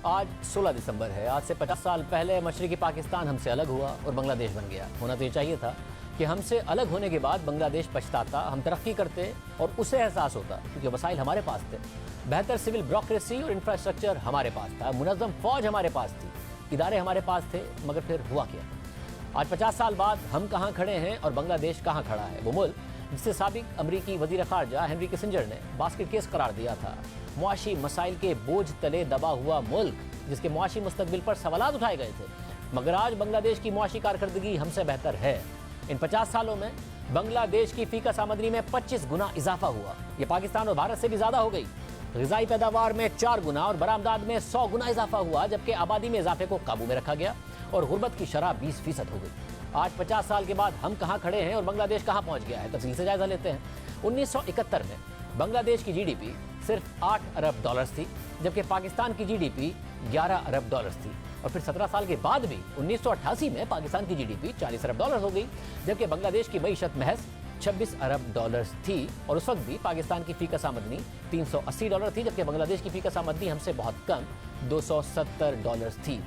آج 16 دسمبر ہے۔ آج سے 50 سال پہلے مشرقی پاکستان ہم سے الگ ہوا اور بنگلہ دیش بن گیا۔ ہونا تو یہ چاہیے تھا کہ ہم سے الگ ہونے کے بعد بنگلہ دیش پچھتاتا، ہم ترقی کرتے اور اسے احساس ہوتا، کیونکہ وسائل ہمارے پاس تھے، بہتر سول بیوروکریسی اور انفراسٹرکچر ہمارے پاس تھا، منظم فوج ہمارے پاس تھی، ادارے ہمارے پاس تھے۔ مگر پھر ہوا کیا؟ آج 50 سال بعد ہم کہاں کھڑے ہیں اور بنگلہ دیش کہاں کھڑا ہے؟ وہ ملک جسے سابق امریکی وزیر خارجہ ہنری کسنجر نے باسکٹ کیس قرار دیا تھا، معاشی مسائل کے بوجھ تلے دبا ہوا ملک جس کے معاشی مستقبل پر سوالات اٹھائے گئے تھے، مگر آج بنگلہ دیش کی معاشی کارکردگی ہم سے بہتر ہے۔ ان 50 سالوں میں بنگلہ دیش کی فی کس آمدنی میں 25 گنا اضافہ ہوا، یہ پاکستان اور بھارت سے بھی زیادہ ہو گئی۔ غذائی پیداوار میں 4 گنا اور برآمدات میں 100 گنا اضافہ ہوا، جبکہ آبادی میں اضافے کو قابو میں رکھا گیا اور غربت کی شرح 20% ہو گئی۔ آج 50 سال کے بعد ہم کہاں کھڑے ہیں اور بنگلہ دیش کہاں پہنچ گیا ہے؟ تفصیل سے جائزہ لیتے ہیں۔ 1971 میں بنگلہ دیش کی جی ڈی پی صرف 8 ارب ڈالرز تھی، جبکہ پاکستان کی جی ڈی پی 11 ارب ڈالرز تھی، اور پھر 17 سال کے بعد بھی 1988 میں پاکستان کی جی ڈی پی 40 ارب ڈالرز ہو گئی، جبکہ بنگلہ دیش کی معیشت محض 26 ارب ڈالرز تھی، اور اس وقت بھی پاکستان کی فی کس آمدنی 380 ڈالر تھی، جبکہ بنگلہ دیش کی فی کس آمدنی ہم سے بہت کم 270 ڈالرز تھی۔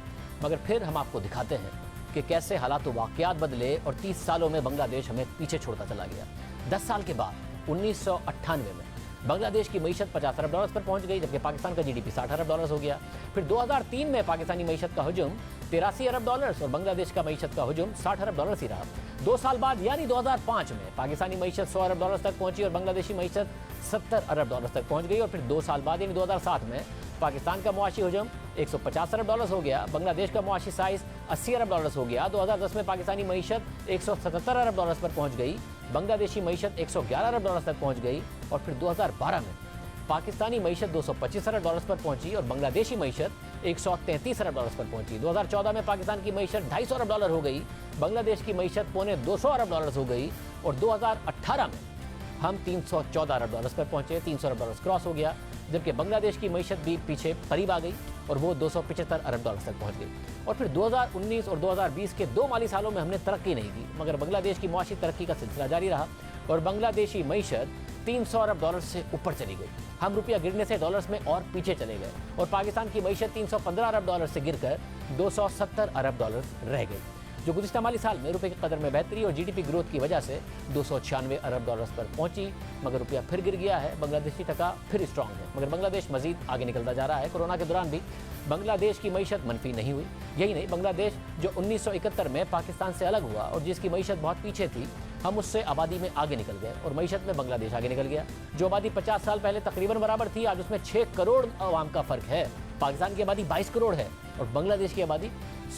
مگر پھر ہم آپ کو دکھاتے ہیں کہ کیسے حالات و واقعات بدلے اور 30 سالوں میں بنگلہ دیش ہمیں پیچھے چھوڑتا چلا گیا۔ 10 سال کے بعد 1998 میں بنگلہ دیش کی معیشت 50 ارب ڈالرز پر پہنچ گئی، جبکہ پاکستان کا جی ڈی پی 60 ارب ڈالرز ہو گیا۔ پھر 2003 میں پاکستانی معیشت کا حجم 83 ارب ڈالرز اور بنگلہ دیش کا معیشت کا حجم 60 ارب ڈالرز ہی رہا۔ 2 سال بعد یعنی 2005 میں پاکستانی معیشت 100 ارب ڈالرز تک پہنچی اور بنگلہ دیشی معیشت 70 ارب ڈالرز تک پہنچ گئی، اور پھر 2 سال بعد یعنی 2007 میں پاکستان کا معاشی حجم 150 ارب ڈالرز ہو گیا، بنگلہ دیش کا معاشی سائز 80 ارب ڈالرز ہو گیا۔ 2010 میں پاکستانی معیشت 177 ارب ڈالرز پر پہنچ گئی، بنگلہ دیشی معیشت 111 ارب ڈالرز تک پہنچ گئی، اور پھر 2012 میں پاکستانی معیشت 225 ارب ڈالرز پر پہنچی اور بنگلہ دیشی معیشت 133 ارب ڈالرز پر پہنچی۔ 2014 میں پاکستان کی معیشت 250 ارب ڈالر ہو گئی، بنگلہ دیش کی معیشت 250 ارب ڈالرز ہو گئی، اور 2018 میں ہم 314 ارب ڈالرز پر پہنچے، 300 ارب ڈالرز کراس ہو گیا، جبکہ بنگلہ دیش کی معیشت بھی پیچھے قریب آ گئی اور وہ 275 ارب ڈالرز تک پہنچ گئی۔ اور پھر 2019 اور 2020 کے 2 مالی سالوں میں ہم نے ترقی نہیں کی، مگر بنگلہ دیش کی معاشی ترقی کا سلسلہ جاری رہا اور بنگلہ دیشی معیشت 300 ارب ڈالرز سے اوپر چلی گئی۔ ہم روپیہ گرنے سے ڈالرز میں اور پیچھے چلے گئے، اور پاکستان کی معیشت 315 ارب ڈالر سے گر کر 270 ارب ڈالرز رہ گئی، جو گزشتہ مالی سال میں روپے کی قدر میں بہتری اور جی ڈی پی گروتھ کی وجہ سے 296 ارب ڈالرز پر پہنچی، مگر روپیہ پھر گر گیا ہے۔ بنگلہ دیشی ٹکا پھر اسٹرانگ ہے، مگر بنگلہ دیش مزید آگے نکلتا جا رہا ہے۔ کورونا کے دوران بھی بنگلہ دیش کی معیشت منفی نہیں ہوئی۔ یہی نہیں، بنگلہ دیش جو 1971 میں پاکستان سے الگ ہوا اور جس کی معیشت بہت پیچھے تھی، ہم اس سے آبادی میں آگے نکل گئے اور معیشت میں بنگلہ دیش آگے نکل گیا۔ جو آبادی 50 سال پہلے تقریباً برابر تھی، آج اس میں 6 کروڑ عوام کا فرق ہے۔ پاکستان کی آبادی 22 کروڑ ہے اور بنگلہ دیش کی آبادی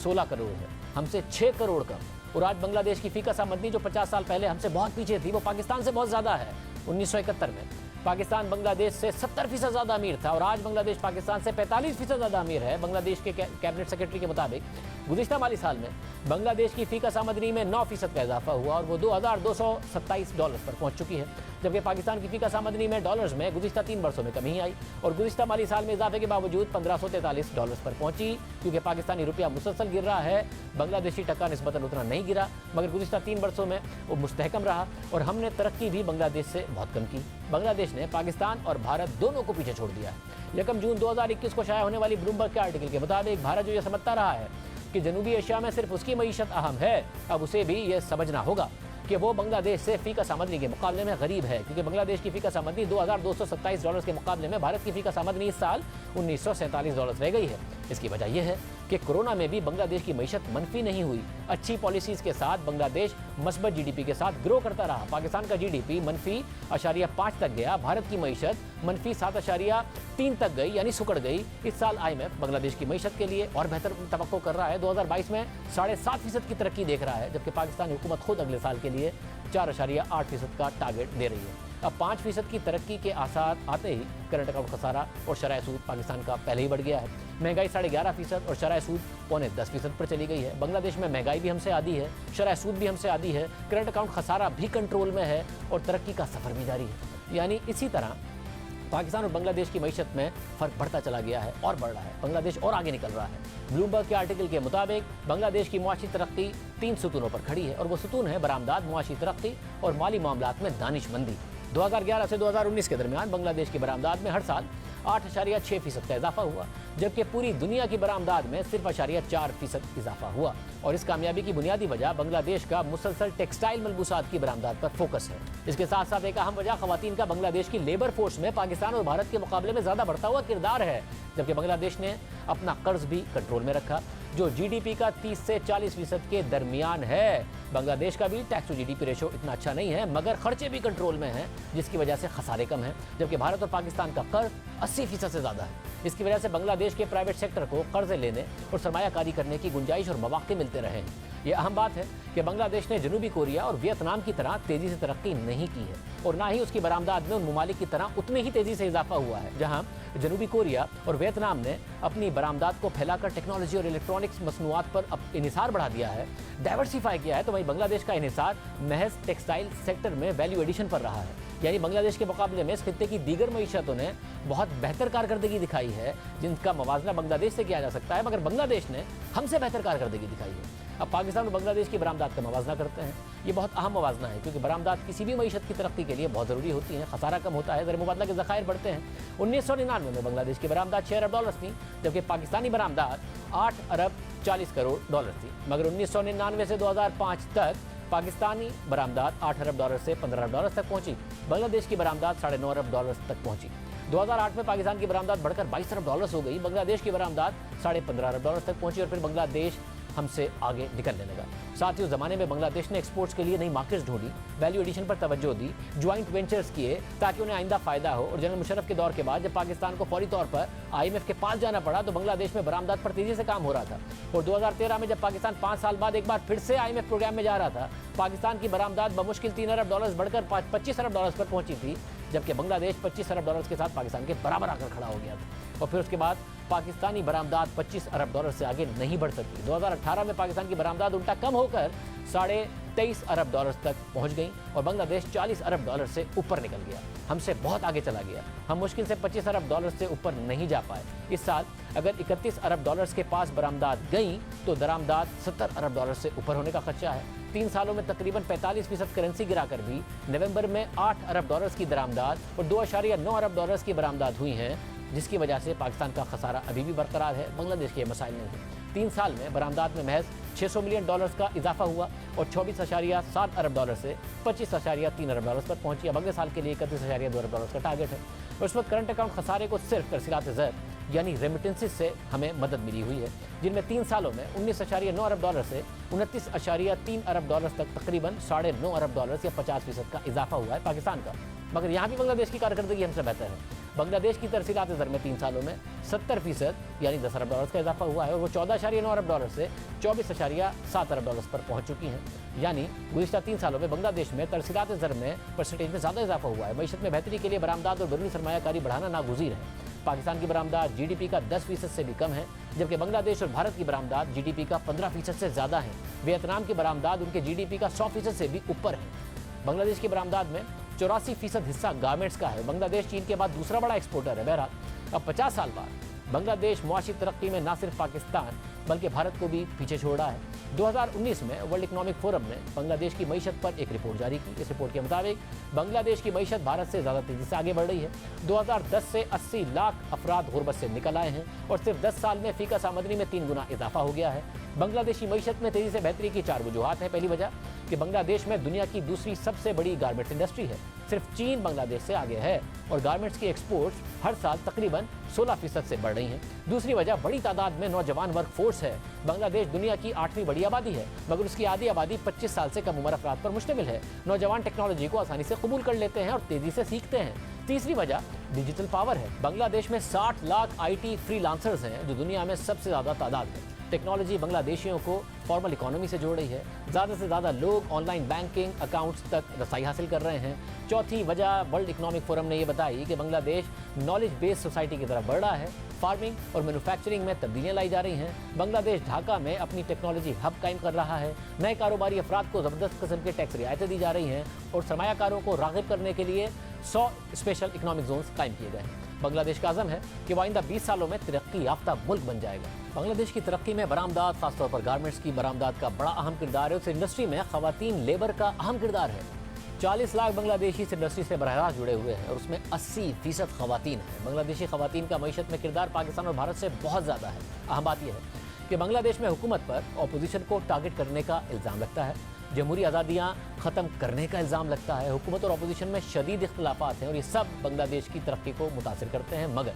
16 کروڑ ہے، ہم سے 6 کروڑ کم۔ اور آج بنگلہ دیش کی فی کس آمدنی جو 50 سال پہلے ہم سے بہت پیچھے تھی، وہ پاکستان سے بہت زیادہ ہے۔ 1971 میں پاکستان بنگلہ دیش سے 70% زیادہ امیر تھا، اور آج بنگلہ دیش پاکستان سے 45% زیادہ امیر ہے۔ بنگلہ دیش کے کیبنٹ سیکرٹری کے مطابق گزشتہ مالی سال میں بنگلہ دیش کی فی کس آمدنی میں 9% کا اضافہ ہوا اور وہ 2227 ڈالرز پر پہنچ چکی ہے، جبکہ پاکستان کی فی کس آمدنی میں ڈالرز میں گزشتہ 3 برسوں میں کمی آئی اور گزشتہ مالی سال میں اضافے کے باوجود 1543 ڈالرز پر پہنچی، کیونکہ پاکستانی روپیہ مسلسل گر رہا ہے۔ بنگلہ دیشی ٹکا نسبتاً اتنا نہیں گرا، مگر گزشتہ 3 برسوں میں وہ مستحکم رہا، اور ہم نے ترقی بھی بنگلہ دیش سے بہت کم کی۔ بنگلہ دیش نے پاکستان اور بھارت دونوں کو پیچھے چھوڑ دیا ہے۔ 1 جون 2021 کو شائع ہونے والی بلومبرگ کے آرٹیکل کے مطابق بھارت جو یہ سمجھتا رہا ہے کہ جنوبی ایشیا میں صرف اس کی معیشت اہم ہے، اب اسے بھی یہ سمجھنا ہوگا کہ وہ بنگلہ دیش سے فی کس آمدنی کے مقابلے میں غریب ہے، کیونکہ بنگلہ دیش کی فی کس آمدنی 2227 ڈالرز کے مقابلے میں بھارت کی فی کس آمدنی اس سال 1947 ڈالرز رہ گئی ہے۔ اس کی وجہ یہ ہے کہ کورونا میں بھی بنگلہ دیش کی معیشت منفی نہیں ہوئی۔ اچھی پالیسیز کے ساتھ بنگلہ دیش مثبت جی ڈی پی کے ساتھ گرو کرتا رہا۔ پاکستان کا جی ڈی پی -0.5 تک گیا، بھارت کی معیشت -7.3 تک گئی، یعنی سکڑ گئی۔ اس سال آئی ایم ایف بنگلہ دیش کی معیشت کے لیے اور بہتر توقع کر رہا ہے۔ 2022 میں 7.5% کی ترقی دیکھ رہا ہے، جبکہ پاکستانی حکومت خود اگلے سال کے لیے 4.8% کا ٹارگٹ دے رہی ہے۔ اب 5% کی ترقی کے آثار آتے ہی کرنٹ اکاؤنٹ خسارہ اور شرح سود پاکستان کا پہلے ہی بڑھ گیا ہے۔ مہنگائی 11.5% اور شرح سود 9.25% پر چلی گئی ہے۔ بنگلہ دیش میں مہنگائی بھی ہم سے آدھی ہے، شرح سود بھی ہم سے آدھی ہے، کرنٹ اکاؤنٹ خسارہ بھی کنٹرول میں ہے اور ترقی کا سفر بھی جاری ہے۔ یعنی اسی طرح پاکستان اور بنگلہ دیش کی معیشت میں فرق بڑھتا چلا گیا ہے اور بڑھ رہا ہے، بنگلہ دیش اور آگے نکل رہا ہے۔ بلومبرگ کے آرٹیکل کے مطابق بنگلہ دیش کی معاشی ترقی 3 ستونوں پر کھڑی ہے، اور وہ ستون ہے برآمدات، معاشی ترقی اور مالی معاملات میں دانش مندی۔ 2011 سے 2019 کے درمیان بنگلہ دیش کی برآمدات میں ہر سال 8.6% کا اضافہ ہوا، जबकि पूरी दुनिया की बरामदात में सिर्फ 0.4% इजाफा हुआ। और इस कामयाबी की बुनियादी वजह बांग्लादेश का मुसलसल टेक्सटाइल मलबूसात की बरामदात पर फोकस है। इसके साथ साथ एक अहम वजह खवातीन का बांग्लादेश की लेबर फोर्स में पाकिस्तान और भारत के मुकाबले में ज्यादा बढ़ता हुआ किरदार है। जबकि बांग्लादेश ने अपना कर्ज भी कंट्रोल में रखा, जो जीडीपी का 30 से 40% के दरमियान है। बांग्लादेश का भी टैक्स टू जीडीपी रेशो इतना अच्छा नहीं है, मगर खर्चे भी कंट्रोल में हैं, जिसकी वजह से खसारे कम हैं। जबकि भारत और पाकिस्तान का कर्ज 80% से ज़्यादा है। इसकी वजह से बांग्लादेश के प्राइवेट सेक्टर को कर्ज लेने और सरमायाकारी करने की गुंजाइश और मौके मिलते रहे हैं। ये अहम बात है कि बांग्लादेश ने जनूबी कोरिया और वियतनाम की तरह तेजी से तरक्की नहीं की है, और ना ही उसकी बरामदात में उन ममालिक की तरह उतनी ही तेजी से इजाफा हुआ है। जहां जनूबी कोरिया और वियतनाम ने अपनी बरामदात को फैलाकर टेक्नोलॉजी और इलेक्ट्रॉनिक्स मसनूआत पर इन्हिसार बढ़ा दिया है, डाइवर्सिफाई किया है, तो वहीं बांग्लादेश का इन्हिसार महज टेक्सटाइल सेक्टर में वैल्यू एडिशन पर रहा है। यानी बांग्लादेश के मुकाबले में इस खित्ते की दीगर मईशतों ने बहुत बेहतर कारकर्दगी दिखाई है, जिनका मवाजना बांग्लादेश से किया जा सकता है, मगर बांग्लादेश ने हमसे बेहतर कारकर्दगी दिखाई है। अब पाकिस्तान और बांग्लादेश की बरामदात का मवाजना करते हैं। ये बहुत अहम मवाजना है, क्योंकि बरामदात किसी भी मईशत की तरक्की के लिए बहुत ज़रूरी होती है। खसारा कम होता है, ज़र मुबादला के ज़खायर बढ़ते हैं। 1999 में बांग्लादेश की बरामदात 6 अरब डॉलर थी, जबकि पाकिस्तानी बरामदात 8 अरब 40 करोड़ डॉलर थी। मगर 1999 से 2005 तक पाकिस्तानी बरामदात 8 अरब डॉलर से 15 अरब डॉलर तक पहुंची। बांग्लादेश की बरामदात 9.5 अरब डॉलर तक पहुंची। 2008 में पाकिस्तान की बरामदात बढ़कर 22 अरब डॉलर हो गई। बांग्लादेश की बरामदात 15.5 अरब डॉलर तक पहुंची, और फिर बांग्लादेश हमसे आगे निकलने लगा। साथ ही उस जमाने में बांग्लादेश ने एक्सपोर्ट्स के लिए नई मार्केट्स ढूंढी, वैल्यू एडिशन पर तवज्जो दी, ज्वाइंट वेंचर्स किए ताकि उन्हें आइंदा फायदा हो। और जनरल मुशर्रफ के दौर के बाद जब पाकिस्तान को फौरी तौर पर IMF के पास जाना पड़ा, तो बांग्लादेश में बरामदात पर तेजी से काम हो रहा था। और 2013 में जब पाकिस्तान 5 साल बाद एक बार फिर से IMF प्रोग्राम में जा रहा था, पाकिस्तान की बरामदात बमुश्किल 3 अरब डॉलर बढ़कर 25 अरब डॉलर पर पहुंची थी, जबकि बांग्लादेश 25 अरब डॉलर के साथ पाकिस्तान के बराबर आकर खड़ा हो गया था। और फिर उसके बाद पाकिस्तानी बरामदात 25 अरब डॉलर से आगे नहीं बढ़ सकी। 2018 में पाकिस्तान की बरामदात उल्टा कम होकर 23.5 अरब डॉलर तक पहुंच गई, और बांग्लादेश 40 अरब डॉलर से ऊपर निकल गया, हमसे बहुत आगे चला गया। हम मुश्किल से 25 अरब डॉलर से ऊपर नहीं जा पाए। इस साल अगर 31 अरब डॉलर के पास बरामदात गई, तो दरामदात 70 अरब डॉलर से ऊपर होने का खदशा है। 3 सालों में तकरीबन 45% करेंसी गिराकर भी नवंबर में 8 अरब डॉलर की दरामदात और 2.9 अरब डॉलर की बरामदात हुई हैं, जिसकी वजह से पाकिस्तान का खसारा अभी भी बरकरार है। बांग्लादेश के मसाइल नहीं है। 3 साल में बरामदात में महज 600 मिलियन डॉलर का इजाफा हुआ, और 24.7 अरब डॉलर से 25.3 अरब डॉलर पर पहुंची। अब अगले साल के लिए 31.2 अरब डॉलर का टारगेट है। और इस वक्त करंट अकाउंट खसारे को सिर्फ तरसीलात ज़र यानी रेमिटेंसेस से हमें मदद मिली हुई है, जिनमें 3 सालों में 19.9 अरब डॉलर से 29.3 अरब डॉलर तक तकरीबन 9.5 अरब डॉलर या 50% का इजाफा हुआ है पाकिस्तान का। मगर यहाँ भी बांग्लादेश की कारकर्दगी हमसे बेहतर है। बांग्लादेश की तरसीलात ज़र में 3 सालों में 70% यानी 10 अरब डॉलर का इजाफा हुआ है, और वो 14.9 अरब डॉलर से 24.7 अरब डॉलर पर पहुंच चुकी हैं। यानी गुज़िश्ता 3 सालों में बांग्लादेश में तरसीलात ज़र में परसेंटेज में ज़्यादा इजाफा हुआ है। मईशत में बेहतरी के लिए बरामदात और बैरूनी सरमायाकारी बढ़ाना नागुज़ीर है। पाकिस्तान की बरामदात जीडीपी का 10% से भी कम है, जबकि बांग्लादेश और भारत की बरामदात जीडीपी का 15% से ज़्यादा है। वियतनाम की बरामदात उनके जीडीपी का 100% से भी ऊपर है। बांग्लादेश की बरामदात में 84% हिस्सा गारमेंट्स का है। बांग्लादेश चीन के बाद दूसरा बड़ा एक्सपोर्टर है। बहरहाल अब 50 साल बाद बांग्लादेश मुआशी तरक्की में न सिर्फ पाकिस्तान बल्कि भारत को भी पीछे छोड़ रहा है। 2019 में वर्ल्ड इकोनॉमिक फोरम ने बांग्लादेश की मईशत पर एक रिपोर्ट जारी की। इस रिपोर्ट के मुताबिक बांग्लादेश की मईशत भारत से ज़्यादा तेज़ी से आगे बढ़ रही है। 2010 से 80 लाख अफराद गुर्बत से निकल आए हैं, और सिर्फ 10 साल में फ़ीका आमदनी में 3 गुना इजाफा हो गया है। बांग्लादेशी मईशत में तेज़ी से बेहतरी की 4 वजूहात हैं। पहली वजह कि बांग्लादेश में दुनिया की दूसरी सबसे बड़ी गारमेंट्स इंडस्ट्री है। सिर्फ चीन बांग्लादेश से आगे है, और गारमेंट्स की एक्सपोर्ट्स हर साल तकरीबन 16% से बढ़ रही हैं। दूसरी वजह बड़ी तादाद में नौजवान वर्क फोर्स है। बांग्लादेश दुनिया की 8वीं बड़ी आबादी है, मगर उसकी आधी आबादी 25 साल से कम उम्र अफराद पर मुश्तमिल है। नौजवान टेक्नोलॉजी को आसानी से कबूल कर लेते हैं और तेज़ी से सीखते हैं। तीसरी वजह डिजिटल पावर है। बांग्लादेश में 60 लाख IT फ्रीलांसर्स हैं, जो दुनिया में सबसे ज़्यादा तादाद है। टेक्नोलॉजी बांग्लादेशियों को फॉर्मल इकोनॉमी से जोड़ रही है। ज़्यादा से ज़्यादा लोग ऑनलाइन बैंकिंग अकाउंट्स तक रसाई हासिल कर रहे हैं। चौथी वजह वर्ल्ड इकोनॉमिक फोरम ने यह बताई कि बांग्लादेश नॉलेज बेस्ड सोसाइटी की तरफ बढ़ रहा है। फार्मिंग और मैन्युफैक्चरिंग में तब्दीलियाँ लाई जा रही हैं। बांग्लादेश ढाका में अपनी टेक्नोलॉजी हब कायम कर रहा है। नए कारोबारी अफराद को ज़बरदस्त किस्म के टैक्स रियायतें दी जा रही हैं, और सरमायाकारों को राग़िब करने के लिए 100 स्पेशल इकोनॉमिक जोन्स कायम किए गए हैं। बांग्लादेश का अज़म है कि वो आइंदा 20 सालों में तरक्की याफ्ता मुल्क बन जाएगा। बांग्लादेश की तरक्की में बरामदात, खासतौर पर गारमेंट्स की बरामदात का बड़ा अहम किरदार है। उस इंडस्ट्री में ख़वातीन लेबर का अहम किरदार है। 40 लाख बांग्लादेशी इस इंडस्ट्री से बराह रास्त जुड़े हुए हैं और उसमें 80% खवातीन हैं। बांग्लादेशी खवातीन का मईशत में किरदार पाकिस्तान और भारत से बहुत ज़्यादा है। अहम बात यह है कि बांग्लादेश में हुकूमत पर अपोजिशन को टारगेट करने का इल्ज़ाम लगता है, जमहूरी आज़ादियाँ ख़त्म करने का इल्ज़ाम लगता है। हुकूमत और अपोजिशन में शदीद इख्तलाफात हैं और ये सब बांग्लादेश की तरक्की को मुतासिर करते हैं, मगर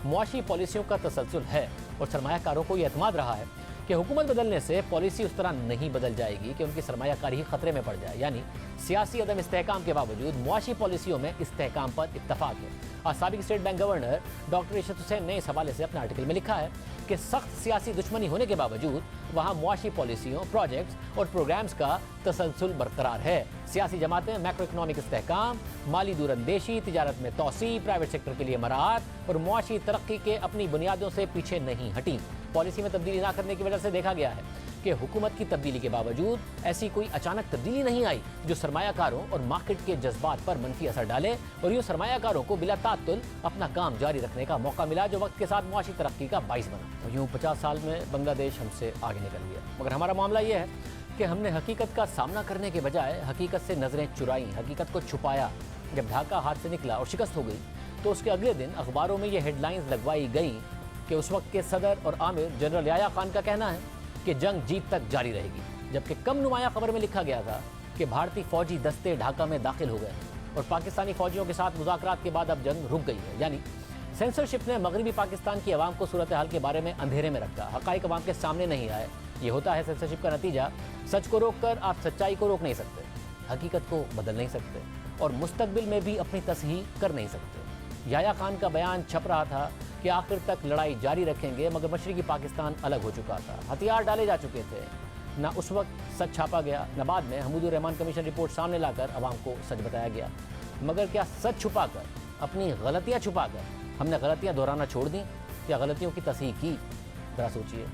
मुआशी पॉलिसियों का तसलसल है और सरमायाकारों को यह एतमाद रहा है कि हुकूमत बदलने से पॉलिसी उस तरह नहीं बदल जाएगी कि उनकी सरमायाकारी ही खतरे में पड़ जाए। यानी सियासी अदम इस्तेहकाम के बावजूद मुआशी पॉलिसियों में इस्तेहकाम पर इत्तफाक है। आज साबिक State Bank governor doctor Irshad Hussain ने इस हवाले से अपने आर्टिकल में लिखा है कि सख्त सियासी दुश्मनी होने के बावजूद वहाँ मुआशी पॉलिसियों, प्रोजेक्ट्स और प्रोग्राम्स का तसलसल बरकरार है। सियासी जमातें मैक्रो इकनॉमिक इस्तेहकाम, माली दूरंदेशी, तिजारत में तोसी, प्राइवेट सेक्टर के लिए मराहत और मुआशी तरक्की के अपनी बुनियादों से पीछे नहीं हटी। पॉलिसी में तब्दीली ना करने की वजह से देखा गया है कि हुकूमत की तब्दीली के बावजूद ऐसी कोई अचानक तब्दीली नहीं आई जो सरमायाकारों और मार्केट के जज्बात पर मनफी असर डाले और यूँ सरमायाकारों को बिला तात्तुल अपना काम जारी रखने का मौका मिला, जो वक्त के साथ मुआशी तरक्की का बाइस बना। और यूँ 50 साल में बांग्लादेश हमसे आगे निकल गया। मगर हमारा मामला ये है कि हमने हकीकत का सामना करने के बजाय हकीकत से नज़रें चुराई, हकीकत को छुपाया। जब ढाका हाथ से निकला और शिकस्त हो गई तो उसके अगले दिन अखबारों में ये हेडलाइंस लगवाई गई कि उस वक्त के सदर और आमिर जनरल याया खान का कहना है कि जंग जीत तक जारी रहेगी, जबकि कम नुमाया खबर में लिखा गया था कि भारतीय फौजी दस्ते ढाका में दाखिल हो गए और पाकिस्तानी फौजियों के साथ मुज़ाकरात के बाद अब जंग रुक गई है। यानी सेंसरशिप ने मगरबी पाकिस्तान की आवाम को सूरत हाल के बारे में अंधेरे में रखा, हक़ाइक़ आवाम के सामने नहीं आए। ये होता है सेंसरशिप का नतीजा। सच को रोक कर आप सच्चाई को रोक नहीं सकते, हकीकत को बदल नहीं सकते और मुस्तकबिल में भी अपनी तस्हीह कर नहीं सकते। याया खान का बयान छप रहा था कि आखिर तक लड़ाई जारी रखेंगे, मगर मशरक़ी पाकिस्तान अलग हो चुका था, हथियार डाले जा चुके थे। ना उस वक्त सच छापा गया, न बाद में हमीदुर रहमान कमीशन रिपोर्ट सामने लाकर अवाम को सच बताया गया। मगर क्या सच छुपाकर, अपनी गलतियाँ छुपाकर हमने गलतियाँ दोहराना छोड़ दी या गलतियों की तस्हीह की? ज़रा सोचिए।